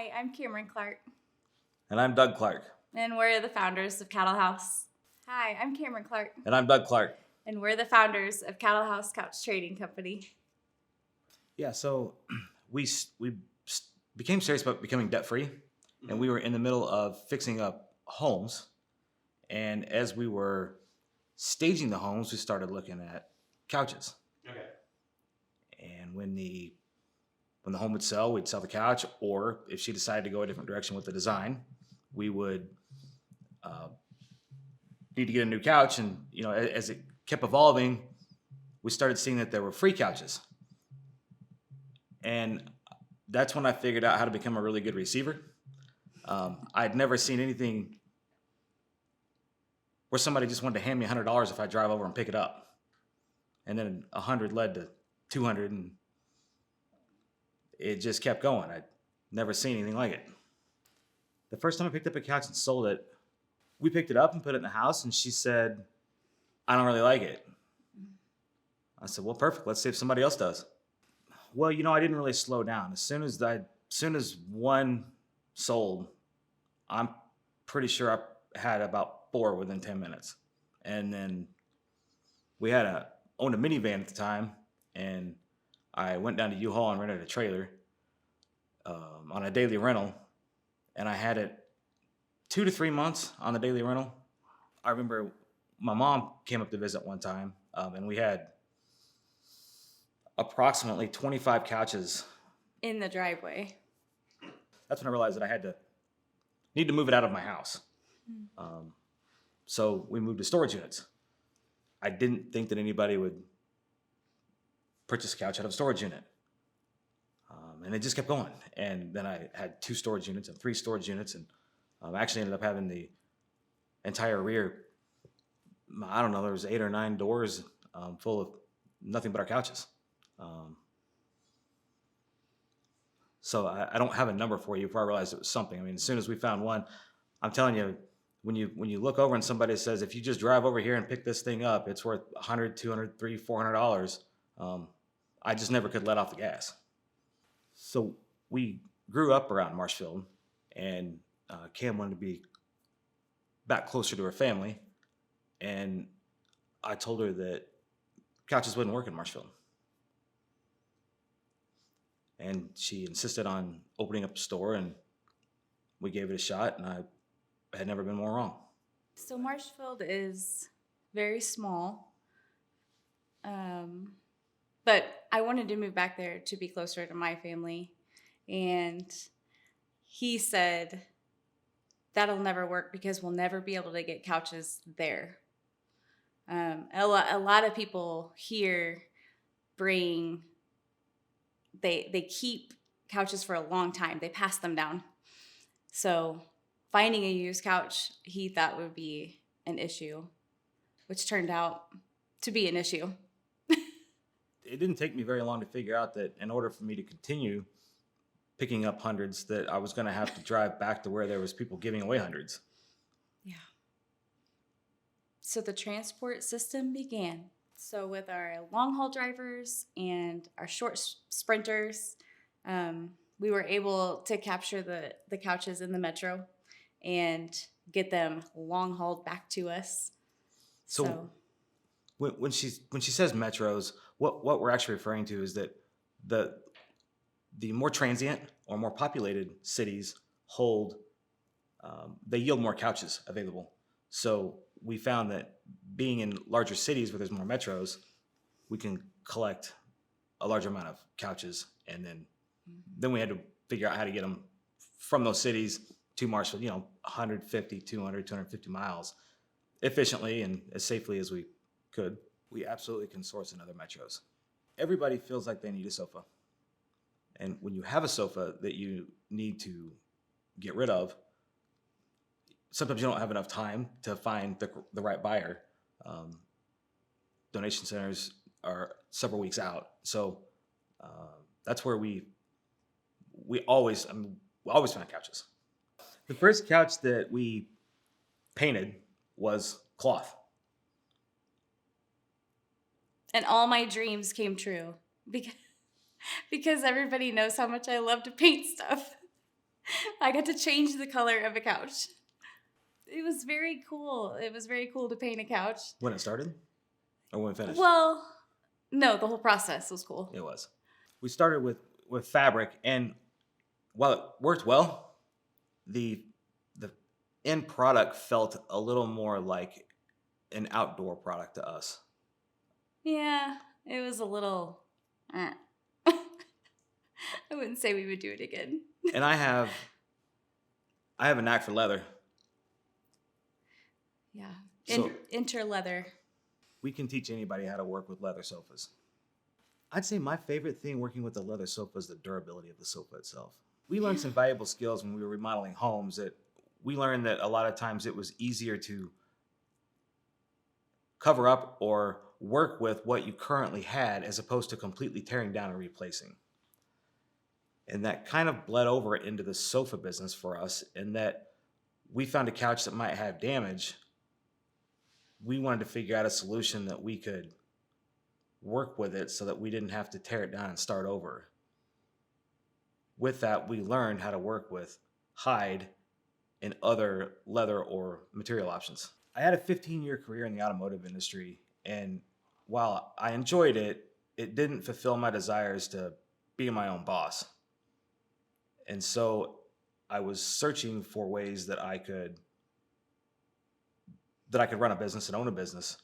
Hi, I'm Cameron Clark, And I'm Doug Clark. and we're the founders of Cattle House. Hi, I'm Cameron Clark, And I'm Doug Clark. and we're the founders of Cattle House Couch Trading Company. Yeah, so we became serious about becoming debt free, and we were in the middle of fixing up homes. And as we were staging the homes, we started looking at couches. Okay. And when the home would sell, we'd sell the couch, or if she decided to go a different direction with the design, we would need to get a new couch. And as it kept evolving, we started seeing that there were free couches. And that's when I figured out how to become a really good receiver. I'd never seen anything where somebody just wanted to hand me $100 if I drive over and pick it up. And then 100 led to 200, and it just kept going. I'd never seen anything like it. The first time I picked up a couch and sold it, we picked it up and put it in the house, and she said, "I don't really like it." I said, "Well, perfect. Let's see if somebody else does." Well, I didn't really slow down. As soon as one sold, I'm pretty sure I had about 4 within 10 minutes. And then we owned a minivan at the time, and I went down to U-Haul and rented a trailer on a daily rental, and I had it 2 to 3 months on the daily rental. I remember my mom came up to visit one time, and we had approximately 25 couches In the driveway. That's when I realized that I need to move it out of my house. So we moved to storage units. I didn't think that anybody would purchase a couch out of a storage unit. And it just kept going. And then I had 2 storage units and 3 storage units, and I actually ended up having the entire rear, I don't know, there was 8 or 9 doors full of nothing but our couches. So I don't have a number for you before I realized it was something. I mean, as soon as we found one, I'm telling you, when you look over and somebody says, if you just drive over here and pick this thing up, it's worth $100, $200, $300, $400. I just never could let off the gas. So we grew up around Marshfield, and Cam wanted to be back closer to her family. And I told her that couches wouldn't work in Marshfield. And she insisted on opening up a store, and we gave it a shot, and I had never been more wrong. So Marshfield is very small, but I wanted to move back there to be closer to my family, and he said, that'll never work because we'll never be able to get couches there. A lot of people here they keep couches for a long time. They pass them down. So finding a used couch, he thought would be an issue, which turned out to be an issue. It didn't take me very long to figure out that in order for me to continue picking up hundreds, that I was going to have to drive back to where there was people giving away hundreds. Yeah. So the transport system began. So with our long haul drivers and our short sprinters, we were able to capture the couches in the metro and get them long hauled back to us. So when she says metros, what we're actually referring to is that the more transient or more populated cities they yield more couches available. So we found that being in larger cities where there's more metros, we can collect a larger amount of couches, and then we had to figure out how to get them from those cities to Marshfield, 150, 200, 250 miles efficiently and as safely as we could. We absolutely can source in other metros. Everybody feels like they need a sofa. And when you have a sofa that you need to get rid of, sometimes you don't have enough time to find the right buyer. Donation centers are several weeks out. So that's where we always find couches. The first couch that we painted was cloth. And all my dreams came true because everybody knows how much I love to paint stuff. I got to change the color of a couch. It was very cool. It was very cool to paint a couch. When it started? Or when it finished? Well, no, the whole process was cool. It was. We started with fabric, and while it worked well, the end product felt a little more like an outdoor product to us. Yeah, it was a little. I wouldn't say we would do it again. And I have a knack for leather. Yeah, So- interleather. We can teach anybody how to work with leather sofas. I'd say my favorite thing working with the leather sofa is the durability of the sofa itself. We learned some valuable skills when we were remodeling homes. That we learned that a lot of times it was easier to cover up or work with what you currently had as opposed to completely tearing down and replacing. And that kind of bled over into the sofa business for us, in that we found a couch that might have damage. We wanted to figure out a solution that we could work with it so that we didn't have to tear it down and start over. With that, we learned how to work with hide and other leather or material options. I had a 15-year career in the automotive industry, and while I enjoyed it, it didn't fulfill my desires to be my own boss. And so I was searching for ways that I could run a business and own a business.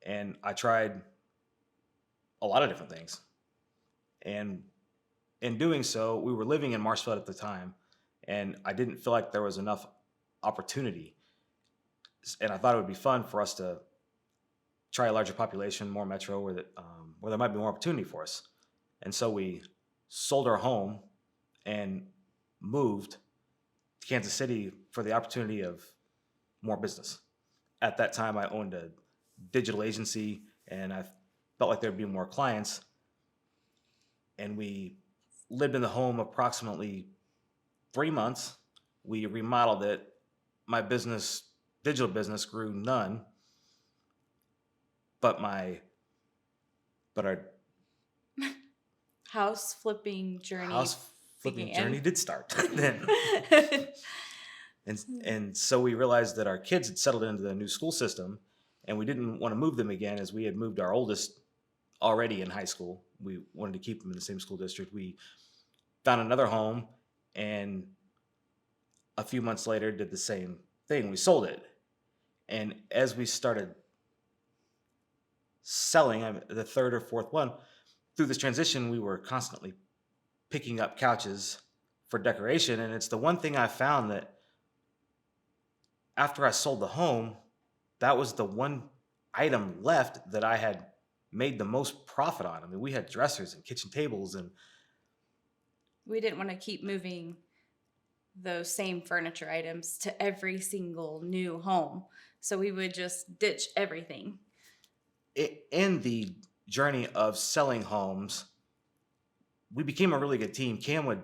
And I tried a lot of different things. And in doing so, we were living in Marshfield at the time, and I didn't feel like there was enough opportunity. And I thought it would be fun for us to try a larger population, more metro, where there might be more opportunity for us. And so we sold our home and moved to Kansas City for the opportunity of more business. At that time, I owned a digital agency, and I felt like there'd be more clients. And we lived in the home approximately 3 months. We remodeled it. My digital business, grew none. But our House flipping journey. house flipping began. journey did start then. And so we realized that our kids had settled into the new school system, and we didn't want to move them again, as we had moved our oldest already in high school. We wanted to keep them in the same school district. We found another home, and a few months later did the same thing. We sold it. And as we started selling the third or fourth one, through this transition, we were constantly picking up couches for decoration. And it's the one thing I found that after I sold the home, that was the one item left that I had made the most profit on. I mean, we had dressers and kitchen tables, and We didn't want to keep moving those same furniture items to every single new home. So we would just ditch everything. in the journey of selling homes, we became a really good team. Cam would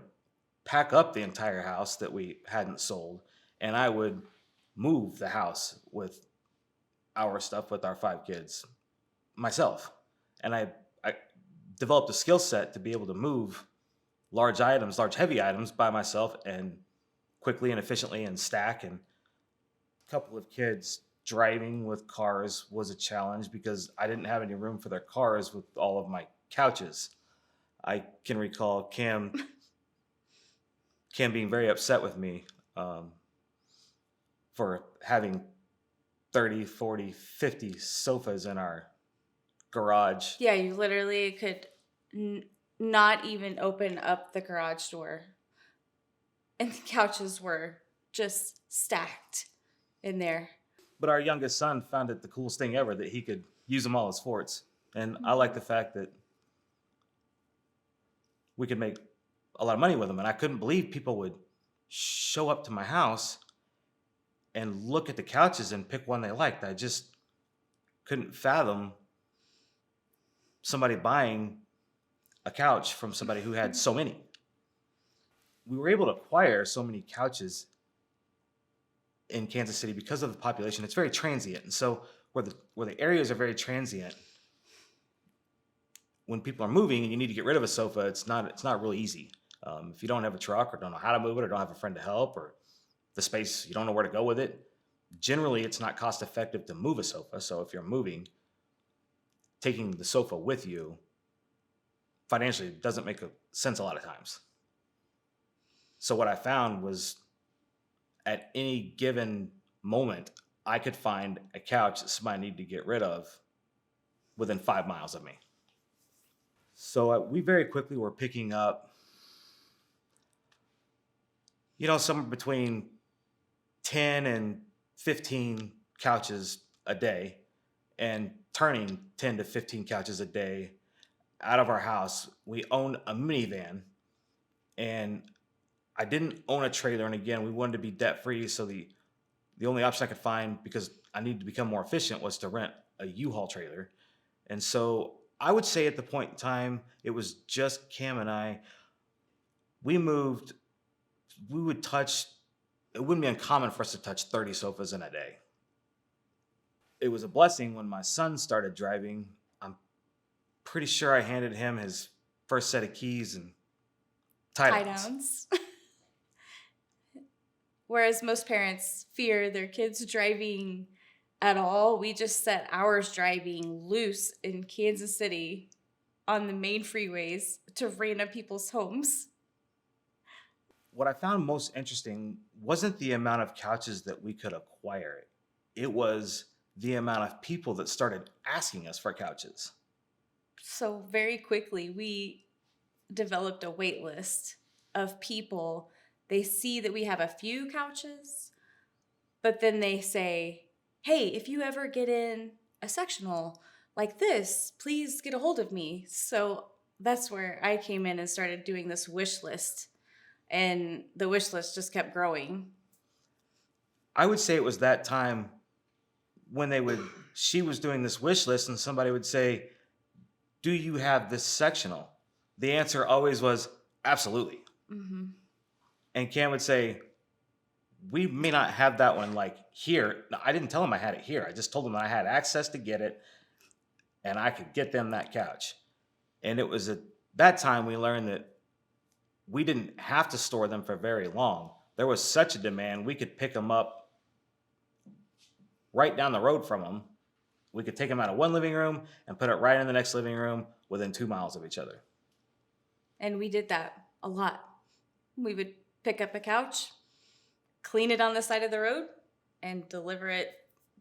pack up the entire house that we hadn't sold, and I would move the house with our stuff, with our 5 kids, myself. And I developed a skill set to be able to move large heavy items by myself, and quickly and efficiently, and stack. And a couple of kids driving with cars was a challenge because I didn't have any room for their cars with all of my couches. I can recall Cam being very upset with me for having 30, 40, 50 sofas in our garage. Yeah, you literally could not even open up the garage door. And the couches were just stacked in there. But our youngest son found it the coolest thing ever that he could use them all as forts. And I like the fact that we could make a lot of money with them. And I couldn't believe people would show up to my house and look at the couches and pick one they liked. I just couldn't fathom somebody buying a couch from somebody who had so many. We were able to acquire so many couches in Kansas City because of the population. It's very transient. And so where the areas are very transient, when people are moving and you need to get rid of a sofa, it's not really easy. If you don't have a truck or don't know how to move it or don't have a friend to help or the space, you don't know where to go with it, generally it's not cost effective to move a sofa. So if you're moving, taking the sofa with you financially doesn't make sense a lot of times. So what I found was at any given moment, I could find a couch that somebody needed to get rid of within 5 miles of me. So we very quickly were picking up, somewhere between 10 and 15 couches a day and turning 10 to 15 couches a day out of our house. We owned a minivan and I didn't own a trailer. And again, we wanted to be debt free. So the only option I could find, because I needed to become more efficient, was to rent a U-Haul trailer. And so I would say at the point in time, it was just Cam and I. We moved, we would touch, it wouldn't be uncommon for us to touch 30 sofas in a day. It was a blessing when my son started driving. I'm pretty sure I handed him his first set of keys and tie downs. Whereas most parents fear their kids driving at all, we just set ours driving loose in Kansas City on the main freeways to random people's homes. What I found most interesting wasn't the amount of couches that we could acquire. It was the amount of people that started asking us for couches. So very quickly, we developed a wait list of people. They see that we have a few couches, but then they say, hey, if you ever get in a sectional like this, please get a hold of me. So that's where I came in and started doing this wish list. And the wish list just kept growing. I would say it was that time when she was doing this wish list and somebody would say, do you have this sectional? The answer always was absolutely. Mm-hmm. And Cam would say, we may not have that one like here. No, I didn't tell him I had it here. I just told him that I had access to get it and I could get them that couch. And it was at that time we learned that we didn't have to store them for very long. There was such a demand, we could pick them up right down the road from them. We could take them out of one living room and put it right in the next living room within 2 miles of each other. And we did that a lot. We would pick up a couch, clean it on the side of the road, and deliver it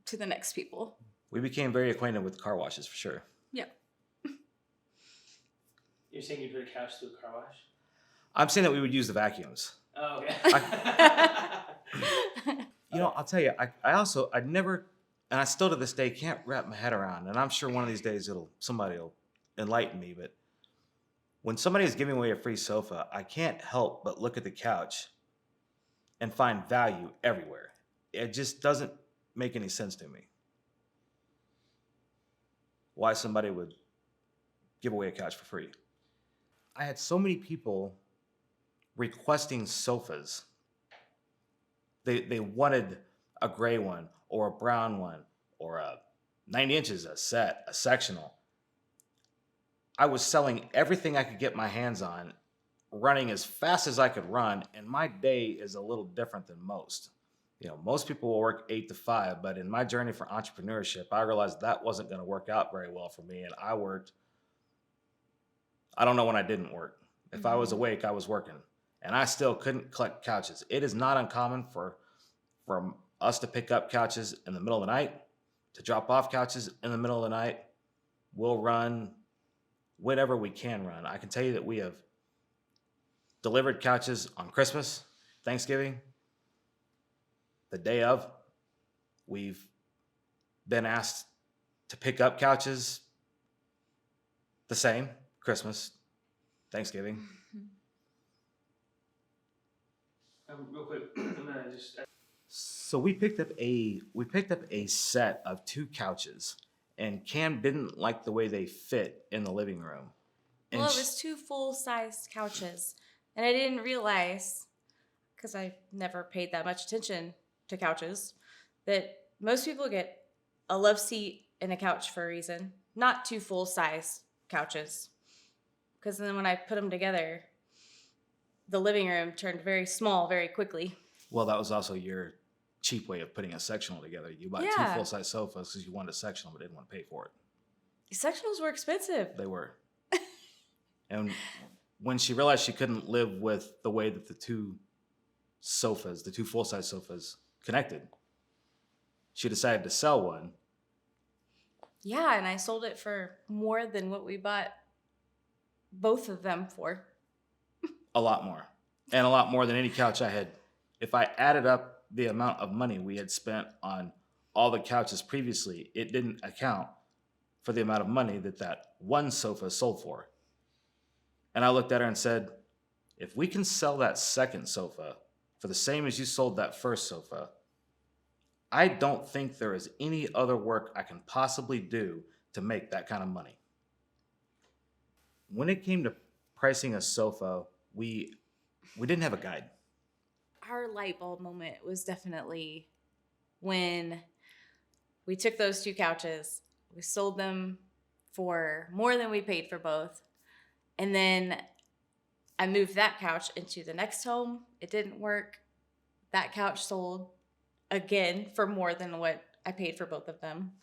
to the next people. We became very acquainted with car washes for sure. Yep. You're saying you put a couch through a car wash? I'm saying that we would use the vacuums. Oh, okay. I'll tell you, I never, and I still to this day can't wrap my head around, and I'm sure one of these days somebody will enlighten me, but when somebody is giving away a free sofa, I can't help but look at the couch and find value everywhere. It just doesn't make any sense to me why somebody would give away a couch for free. I had so many people requesting sofas. They wanted a gray one or a brown one or a 90 inches, a set, a sectional. I was selling everything I could get my hands on, running as fast as I could run, and my day is a little different than most. Most people will work 8 to 5, but in my journey for entrepreneurship, I realized that wasn't going to work out very well for me, and I don't know when I didn't work. If I was awake, I was working, and I still couldn't collect couches. It is not uncommon for us to pick up couches in the middle of the night, to drop off couches in the middle of the night. We'll run whatever we can run. I can tell you that we have delivered couches on Christmas, Thanksgiving, the day of. We've been asked to pick up couches the same, Christmas, Thanksgiving. Real quick, I'm gonna just. So we picked up a set of 2 couches, and Cam didn't like the way they fit in the living room. And Well, it was 2 full-sized couches, and I didn't realize, because I never paid that much attention to couches, that most people get a love seat and a couch for a reason, not 2 full-size couches. Because then when I put them together, the living room turned very small very quickly. Well, that was also your cheap way of putting a sectional together. You bought two Yeah. full-size sofas because you wanted a sectional but didn't want to pay for it. Sectionals were expensive. They were. And when she realized she couldn't live with the way that the two full-size sofas connected, she decided to sell one. Yeah, and I sold it for more than what we bought both of them for. A lot more. And a lot more than any couch I had. If I added up the amount of money we had spent on all the couches previously, it didn't account for the amount of money that one sofa sold for. And I looked at her and said, if we can sell that second sofa for the same as you sold that first sofa, I don't think there is any other work I can possibly do to make that kind of money. When it came to pricing a sofa, we didn't have a guide. Our light bulb moment was definitely when we took those two couches, we sold them for more than we paid for both. And then I moved that couch into the next home. It didn't work. That couch sold again for more than what I paid for both of them.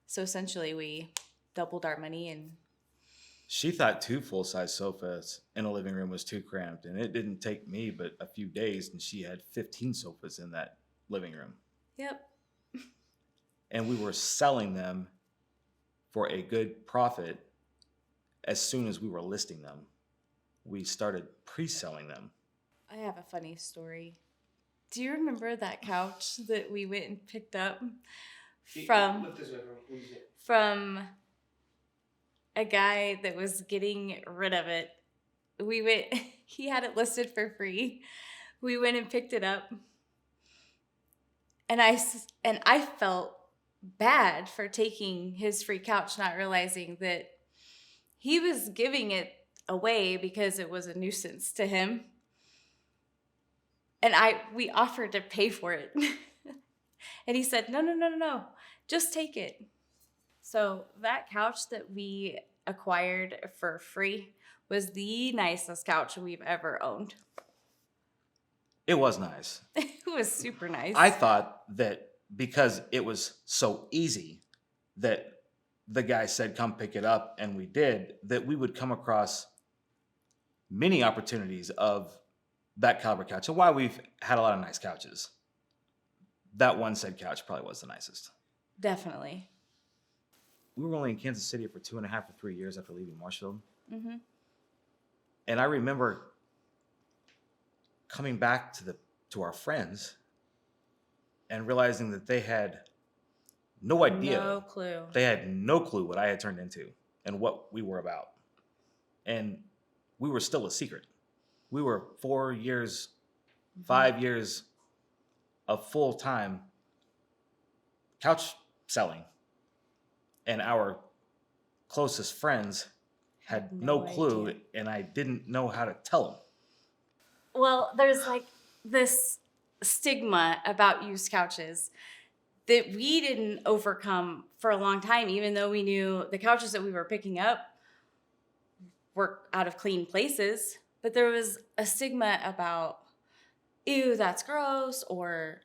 So essentially we doubled our money. And She thought two full-size sofas in a living room was too cramped, and it didn't take me but a few days, and she had 15 sofas in that living room. yep. And we were selling them for a good profit as soon as we were listing them. We started pre-selling them. I have a funny story. Do you remember that couch that we went and picked up from Look this way for me. from a guy that was getting rid of it? We went, he had it listed for free. We went and picked it up. And I felt bad for taking his free couch, not realizing that he was giving it away because it was a nuisance to him. And we offered to pay for it. And he said, no, just take it. So that couch that we acquired for free was the nicest couch we've ever owned. It was nice. It was super nice. I thought that because it was so easy that the guy said, come pick it up, and we did, that we would come across many opportunities of that caliber couch. And while we've had a lot of nice couches, that one said couch probably was the nicest. Definitely. We were only in Kansas City for 2.5 to 3 years after leaving Marshfield. Mm-hmm. And I remember coming back to our friends and realizing that they had no idea. No clue. They had no clue what I had turned into and what we were about. And we were still a secret. We were 4 years, 5 years of full-time couch selling. And our closest friends had no clue, idea. and I didn't know how to tell them. Well, there's like this stigma about used couches that we didn't overcome for a long time, even though we knew the couches that we were picking up were out of clean places. But there was a stigma about, ew, that's gross, or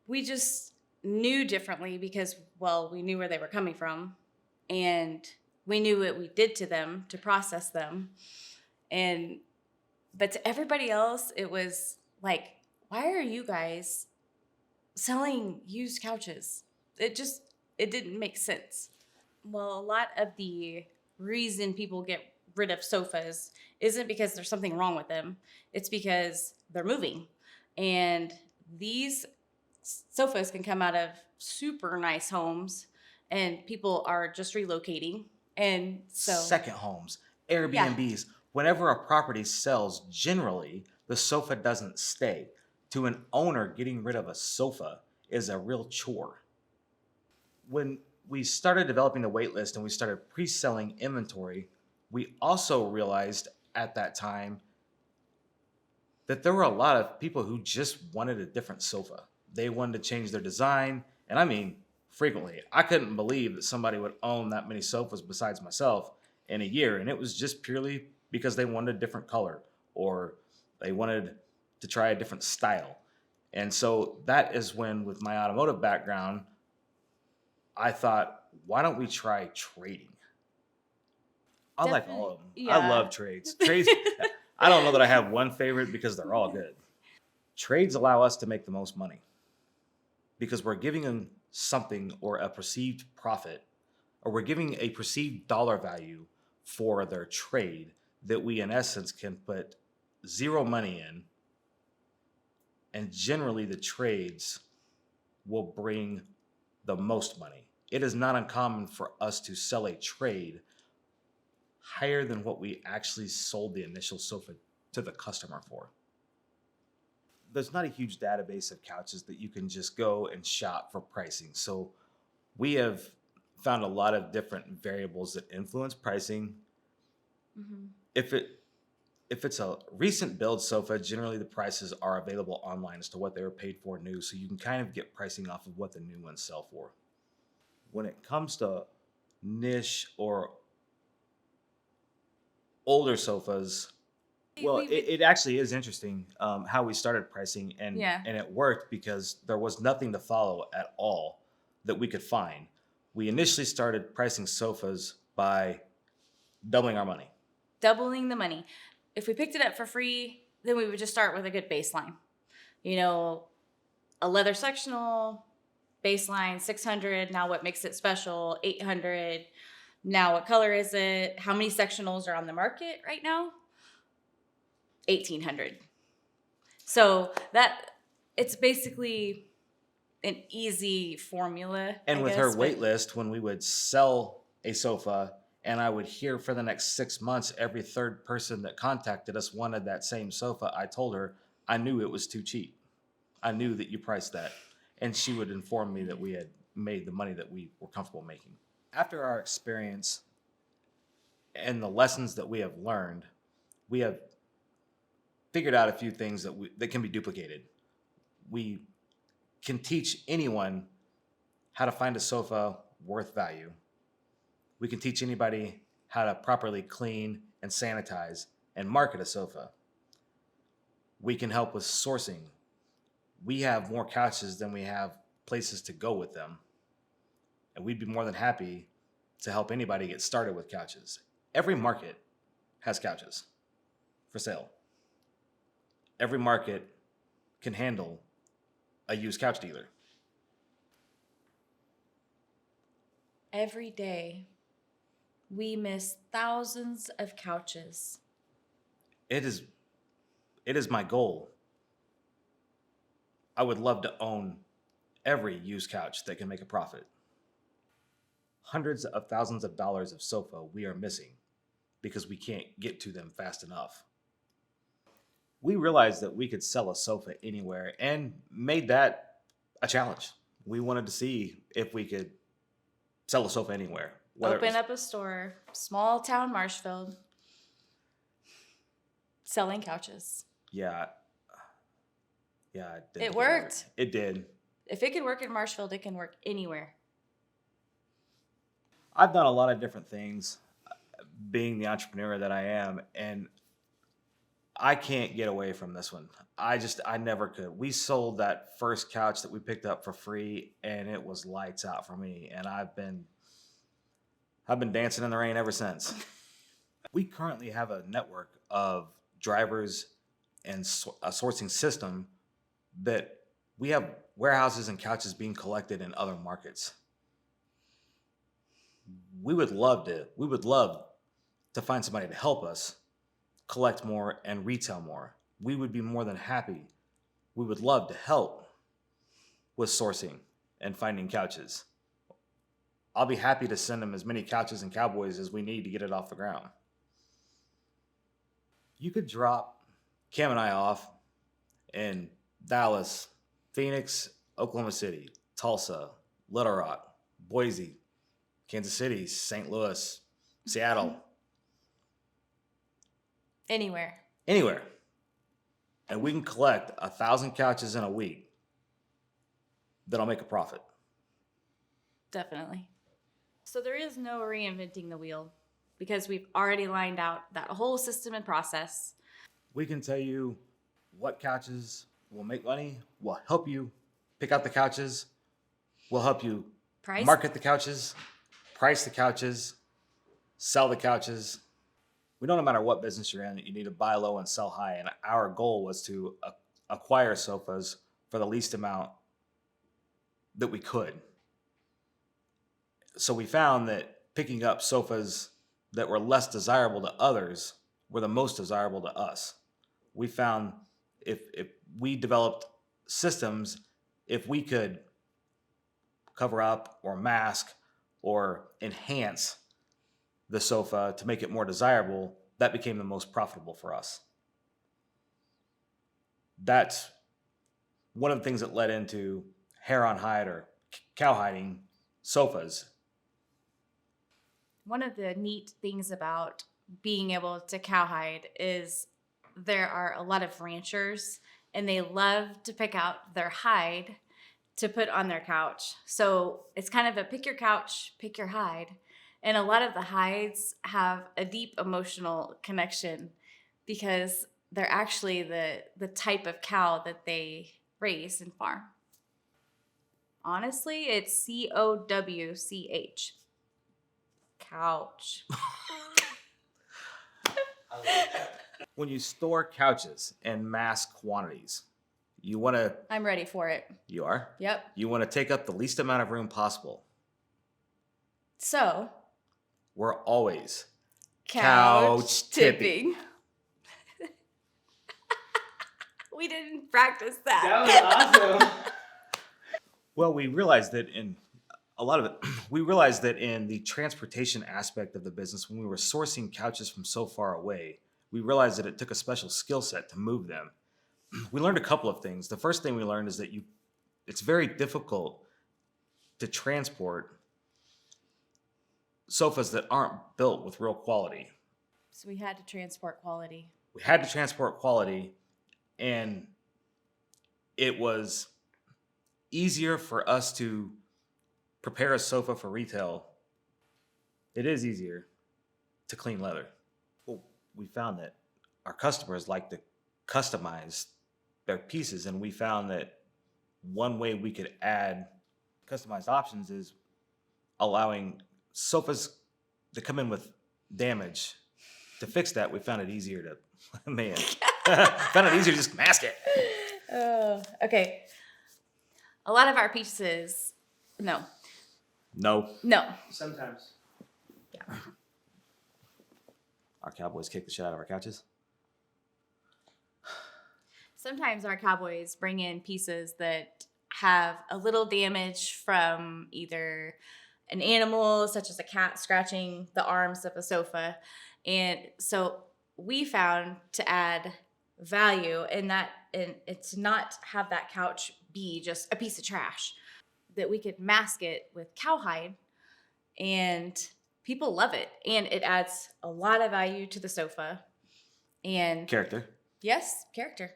we just knew differently because, well, we knew where they were coming from, and we knew what we did to them to process them. But to everybody else, it was like, why are you guys selling used couches? It didn't make sense. Well, a lot of the reason people get rid of sofas isn't because there's something wrong with them. It's because they're moving. And these sofas can come out of super nice homes, and people are just relocating. And so second homes, Airbnbs. Whenever a property sells, generally, the sofa doesn't stay. To an owner, getting rid of a sofa is a real chore. When we started developing the wait list and we started pre-selling inventory, we also realized at that time that there were a lot of people who just wanted a different sofa. They wanted to change their design, and I mean, frequently. I couldn't believe that somebody would own that many sofas besides myself in a year, and it was just purely because they wanted a different color, or they wanted to try a different style. And so that is when, with my automotive background, I thought, why don't we try trading? I like all of them. I Yeah. love trades. Trades, I don't know that I have one favorite because they're all good. Trades allow us to make the most money because we're giving them something or a perceived profit, or we're giving a perceived dollar value for their trade that we, in essence, can put zero money in. And generally, the trades will bring the most money. It is not uncommon for us to sell a trade higher than what we actually sold the initial sofa to the customer for. There's not a huge database of couches that you can just go and shop for pricing. So we have found a lot of different variables that influence pricing. Mm-hmm. If it's a recent build sofa, generally the prices are available online as to what they were paid for new, so you can kind of get pricing off of what the new ones sell for. When it comes to niche or older sofas, well, it actually is interesting how we started pricing, and it worked because there was nothing to follow at all that we could find. We initially started pricing sofas by doubling our money. Doubling the money. If we picked it up for free, then we would just start with a good baseline. You know, a leather sectional, baseline $600. Now what makes it special? $800. Now what color is it? How many sectionals are on the market right now? 1,800. So that it's basically an easy formula. And with her wait list, when we would sell a sofa, and I would hear for the next 6 months, every third person that contacted us wanted that same sofa, I told her I knew it was too cheap. I knew that you priced that. And she would inform me that we had made the money that we were comfortable making. After our experience and the lessons that we have learned, we have figured out a few things that can be duplicated. We can teach anyone how to find a sofa worth value. We can teach anybody how to properly clean and sanitize and market a sofa. We can help with sourcing. We have more couches than we have places to go with them. And we'd be more than happy to help anybody get started with couches. Every market has couches for sale. Every market can handle a used couch dealer. Every day, we miss thousands of couches. It is my goal. I would love to own every used couch that can make a profit. Hundreds of thousands of dollars of sofa we are missing because we can't get to them fast enough. We realized that we could sell a sofa anywhere and made that a challenge. We wanted to see if we could sell a sofa anywhere. Open up a store, small town Marshfield, selling couches. Yeah, it worked. It did. If it could work in Marshfield, it can work anywhere. I've done a lot of different things being the entrepreneur that I am, and I can't get away from this one. I never could. We sold that first couch that we picked up for free, and it was lights out for me, and I've been dancing in the rain ever since. We currently have a network of drivers and a sourcing system that we have warehouses and couches being collected in other markets. We would love to find somebody to help us collect more and retail more. We would be more than happy. We would love to help with sourcing and finding couches. I'll be happy to send them as many couches and cowboys as we need to get it off the ground. You could drop Cam and I off in Dallas, Phoenix, Oklahoma City, Tulsa, Little Rock, Boise, Kansas City, St. Louis, Seattle. Anywhere. And we can collect 1,000 couches in a week that'll make a profit. Definitely. So there is no reinventing the wheel because we've already lined out that whole system and process. We can tell you what couches will make money. We'll help you pick out the couches. We'll help you Price? market the couches, price the couches, sell the couches. We know no matter what business you're in, you need to buy low and sell high. And our goal was to acquire sofas for the least amount that we could. So we found that picking up sofas that were less desirable to others were the most desirable to us. We found if we developed systems, if we could cover up or mask or enhance the sofa to make it more desirable, that became the most profitable for us. That's one of the things that led into hair on hide or cowhiding sofas. One of the neat things about being able to cowhide is there are a lot of ranchers and they love to pick out their hide to put on their couch. So it's kind of a pick your couch, pick your hide. And a lot of the hides have a deep emotional connection because they're actually the type of cow that they raise and farm. Honestly, it's COWCH. Couch. When you store couches in mass quantities, you want to, I'm ready for it. you are, Yep. you want to take up the least amount of room possible. So, We're always couch tipping. We didn't practice that. That was awesome. Well, we realized that in a lot of it, we realized that in the transportation aspect of the business, when we were sourcing couches from so far away, we realized that it took a special skill set to move them. We learned a couple of things. The first thing we learned is that it's very difficult to transport sofas that aren't built with real quality. So we had to transport quality. We had to transport quality, and it was easier for us to prepare a sofa for retail. It is easier to clean leather. Well, we found that our customers like to customize their pieces, and we found that one way we could add customized options is allowing sofas that come in with damage. To fix that, we found it easier to found it easier to just mask it. Oh, okay. A lot of our pieces, no. Sometimes. Our cowboys kick the shit out of our couches. Sometimes our cowboys bring in pieces that have a little damage from either an animal, such as a cat scratching the arms of a sofa. And so we found to add value in that, and it's not have that couch be just a piece of trash, that we could mask it with cowhide, and people love it. And it adds a lot of value to the sofa. And Character. yes, character.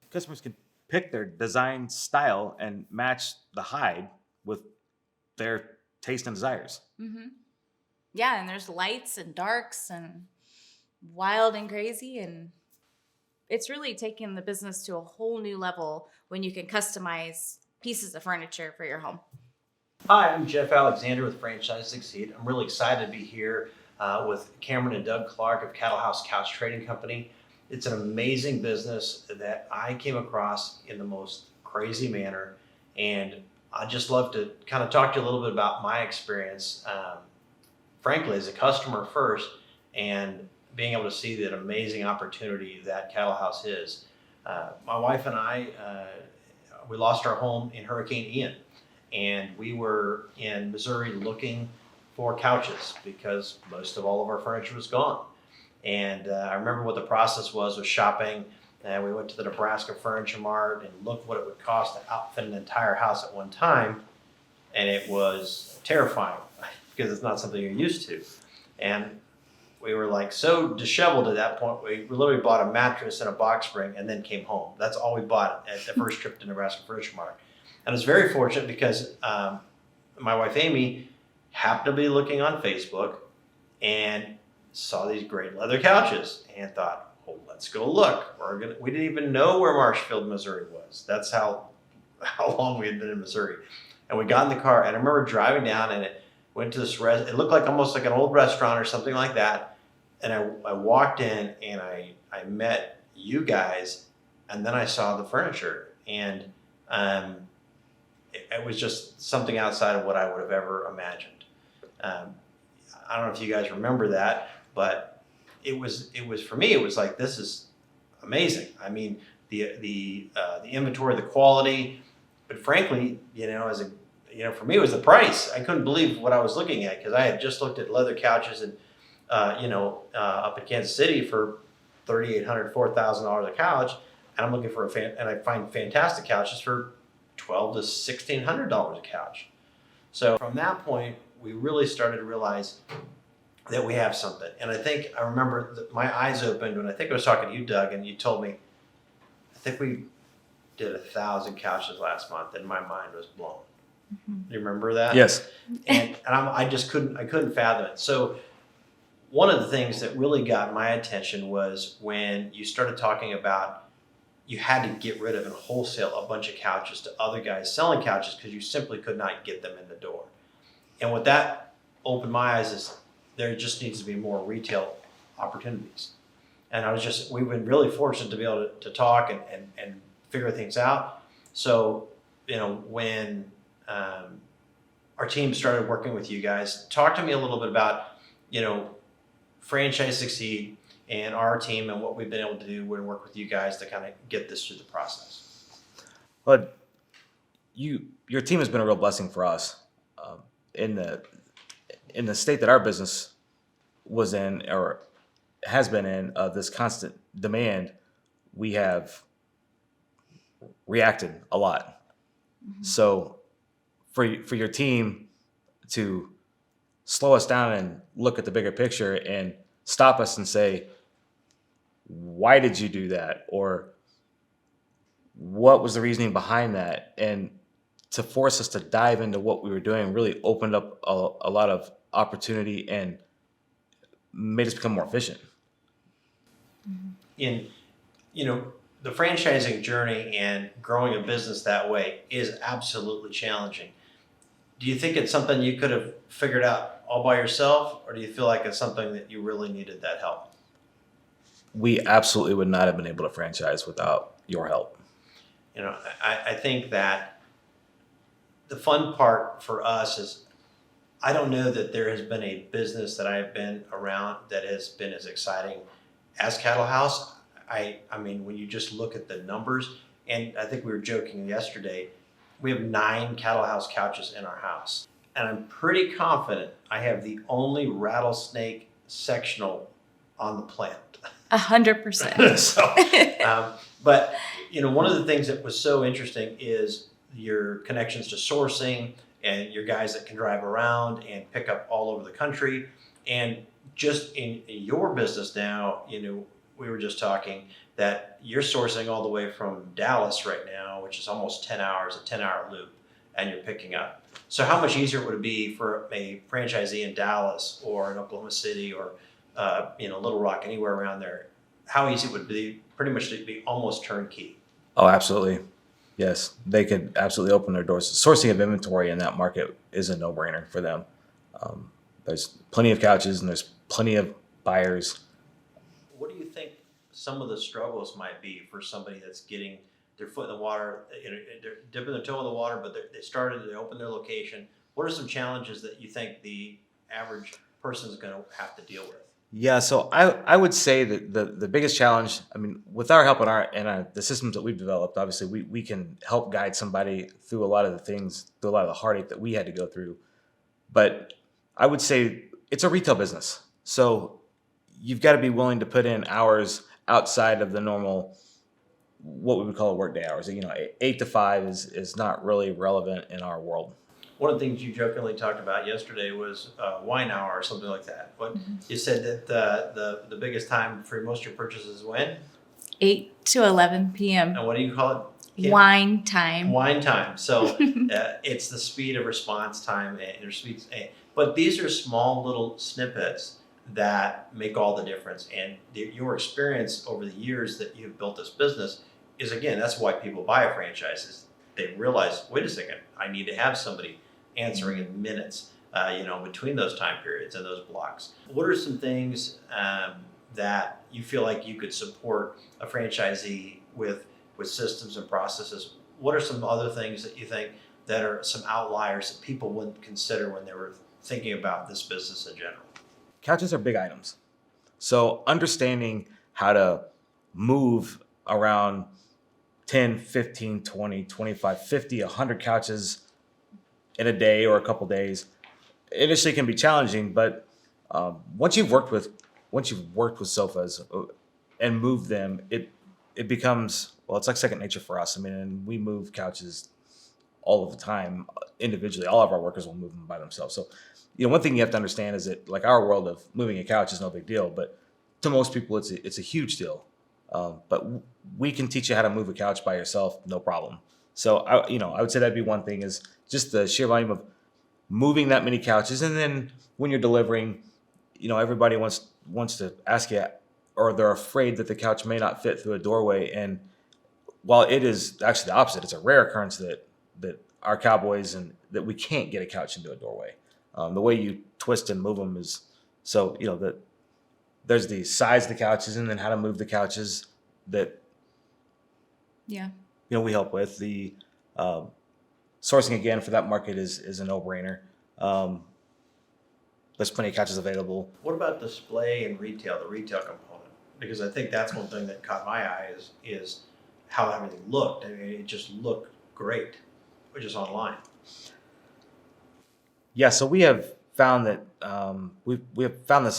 Customers can pick their design style and match the hide with their taste and desires. Mm-hmm. Yeah, and there's lights and darks and wild and crazy, and it's really taking the business to a whole new level when you can customize pieces of furniture for your home. Hi, I'm Jeff Alexander with Franchise Succeed. I'm really excited to be here with Cameron and Doug Clark of Cattle House Couch Trading Company. It's an amazing business that I came across in the most crazy manner, and I'd just love to kind of talk to you a little bit about my experience, frankly, as a customer first, and being able to see that amazing opportunity that Cattle House is. My wife and I, we lost our home in Hurricane Ian, and we were in Missouri looking for couches because most of all of our furniture was gone. And I remember what the process was shopping. And we went to the Nebraska Furniture Mart and looked what it would cost to outfit an entire house at one time. And it was terrifying because it's not something you're used to. And we were like so disheveled at that point. We literally bought a mattress and a box spring and then came home. That's all we bought at the first trip to Nebraska Furniture Mart. And I was very fortunate because my wife Amy happened to be looking on Facebook and saw these great leather couches and thought, well, let's go look. We didn't even know where Marshfield, Missouri was. That's how long we had been in Missouri. And we got in the car, and I remember driving down, and it went to this it looked like almost like an old restaurant or something like that. And I walked in, and I met you guys, and then I saw the furniture, and it was just something outside of what I would have ever imagined. I don't know if you guys remember that, but it was for me. It was like, this is amazing. I mean, the inventory, the quality, but frankly, for me, it was the price. I couldn't believe what I was looking at, because I had just looked at leather couches and up in Kansas City for $3,800, $4,000 a couch, and I'm looking for and I find fantastic couches for $1,200 to $1,600 a couch. So from that point, we really started to realize that we have something. And I remember my eyes opened when I think I was talking to you, Doug, and you told me, I think we did 1,000 couches last month, and my mind was blown. Do you remember that? Yes. And I couldn't fathom it. So one of the things that really got my attention was when you started talking about you had to get rid of and wholesale a bunch of couches to other guys selling couches because you simply could not get them in the door. And what that opened my eyes is there just needs to be more retail opportunities. And we've been really fortunate to be able to talk and figure things out. So, when our team started working with you guys, talk to me a little bit about, Franchise Succeed and our team and what we've been able to do and work with you guys to kind of get this through the process. But your team has been a real blessing for us. In the state that our business was in, or has been in, this constant demand, we have reacted a lot. Mm-hmm. So for your team to slow us down and look at the bigger picture and stop us and say, why did you do that? Or what was the reasoning behind that? And to force us to dive into what we were doing really opened up a lot of opportunity and made us become more efficient. In, the franchising journey and growing a business that way is absolutely challenging. Do you think it's something you could have figured out all by yourself, or do you feel like it's something that you really needed that help? We absolutely would not have been able to franchise without your help. I think that the fun part for us is, I don't know that there has been a business that I've been around that has been as exciting as Cattle House. I mean, when you just look at the numbers, and I think we were joking yesterday, we have 9 Cattle House couches in our house. And I'm pretty confident I have the only rattlesnake sectional on the planet. 100%. So, but one of the things that was so interesting is your connections to sourcing and your guys that can drive around and pick up all over the country. And just in your business now, we were just talking that you're sourcing all the way from Dallas right now, which is almost 10 hours, a 10-hour loop, and you're picking up. So how much easier would it be for a franchisee in Dallas or in Oklahoma City or Little Rock, anywhere around there? How easy would it be pretty much to be almost turnkey? Oh, absolutely. Yes, they could absolutely open their doors. Sourcing of inventory in that market is a no-brainer for them. There's plenty of couches and there's plenty of buyers. What do you think some of the struggles might be for somebody that's getting their foot in the water? They're dipping their toe in the water, but they opened their location. What are some challenges that you think the average person is going to have to deal with? Yeah, so I would say that the biggest challenge, with our help and the systems that we've developed, obviously we can help guide somebody through a lot of the things, through a lot of the heartache that we had to go through. But I would say it's a retail business. So you've got to be willing to put in hours outside of the normal, what we would call work day hours. 8 to 5 is not really relevant in our world. One of the things you jokingly talked about yesterday was wine hour or something like that. But you said that the biggest time for most of your purchases is when? 8 to 11 p.m. And what do you call it? Wine time. Wine time. So it's the speed of response time. But these are small little snippets that make all the difference. And your experience over the years that you've built this business is, again, that's why people buy a franchise. Is they realize, wait a second, I need to have somebody answering in minutes, between those time periods and those blocks. What are some things that you feel like you could support a franchisee with systems and processes? What are some other things that you think that are some outliers that people wouldn't consider when they were thinking about this business in general? Couches are big items. So understanding how to move around 10, 15, 20, 25, 50, 100 couches in a day or a couple days, initially can be challenging, but once you've worked with sofas and moved them, it becomes, well, it's like second nature for us. I mean, and we move couches all of the time individually. All of our workers will move them by themselves. So, one thing you have to understand is that, like, our world of moving a couch is no big deal, but to most people, it's a huge deal. But we can teach you how to move a couch by yourself, no problem. So I would say that'd be one thing, is just the sheer volume of moving that many couches. And then when you're delivering, everybody wants to ask you, or they're afraid that the couch may not fit through a doorway. And while it is actually the opposite, it's a rare occurrence that our cowboys and that we can't get a couch into a doorway. The way you twist and move them is so, that there's the size of the couches and then how to move the couches that, Yeah. we help with. The sourcing, again, for that market is a no-brainer. There's plenty of couches available. What about display and retail, the retail component? Because I think that's one thing that caught my eye is how everything looked. I mean, it just looked great, which is online. Yeah, so we have found that we have found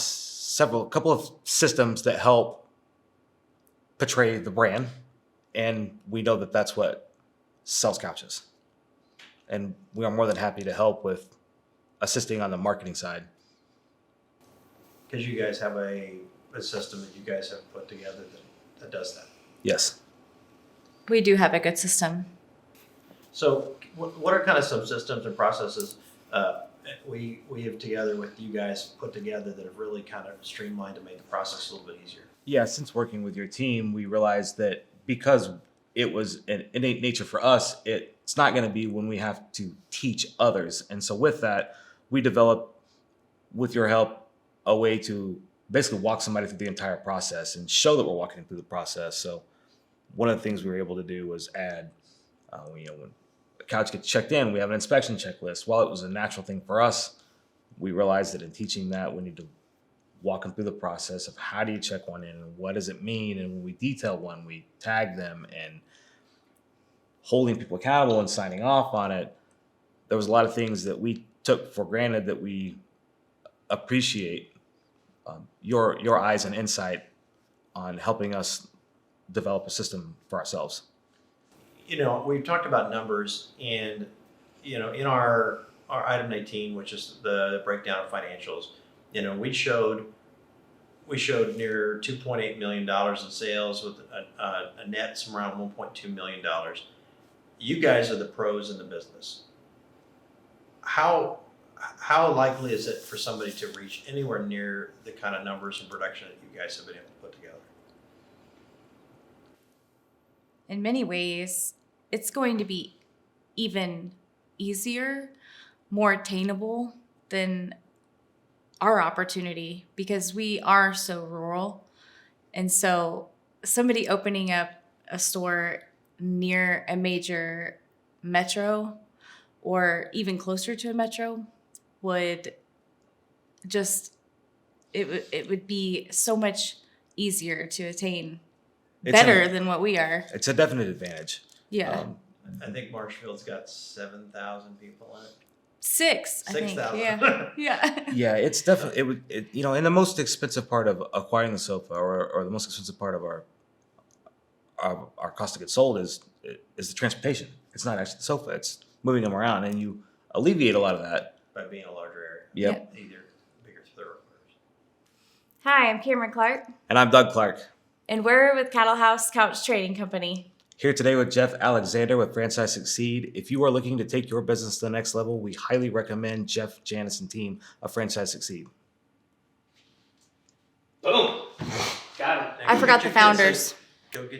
couple of systems that help portray the brand, and we know that that's what sells couches. And we are more than happy to help with assisting on the marketing side. Because you guys have a system that you guys have put together that does that. Yes. We do have a good system. So what are kind of some systems and processes we have together with you guys put together that have really kind of streamlined to make the process a little bit easier? Yeah, since working with your team, we realized that because it was an innate nature for us, it's not going to be when we have to teach others. And so with that, we developed, with your help, a way to basically walk somebody through the entire process and show that we're walking through the process. So one of the things we were able to do was add, when a couch gets checked in, we have an inspection checklist. While it was a natural thing for us, we realized that in teaching that, we need to walk them through the process of how do you check one in and what does it mean. And when we detail one, we tag them, and holding people accountable and signing off on it. There was a lot of things that we took for granted that we appreciate your eyes and insight on helping us develop a system for ourselves. We've talked about numbers, and in our item 19, which is the breakdown of financials, we showed near $2.8 million in sales with a net somewhere around $1.2 million. You guys are the pros in the business. How likely is it for somebody to reach anywhere near the kind of numbers and production that you guys have been able to put together? In many ways, it's going to be even easier, more attainable than our opportunity, because we are so rural. And so somebody opening up a store near a major metro or even closer to a metro would just, it would be so much easier to attain, better than what we are. It's a definite advantage. Yeah. I think Marshfield's got 7,000 people in it. 6, I think. 6,000. Yeah. Yeah. Yeah, it's definitely in the most expensive part of acquiring the sofa, or the most expensive part of our cost of goods sold is the transportation. It's not actually the sofa; it's moving them around, and you alleviate a lot of that By being a larger area. Yep. Either bigger thoroughfares. Hi, I'm Cameron Clark, And I'm Doug Clark, and we're with Cattle House Couch Trading Company. here today with Jeff Alexander with Franchise Succeed. If you are looking to take your business to the next level, we highly recommend Jeff, Janice, and team of Franchise Succeed. Boom. Got him. I forgot the founders. Go get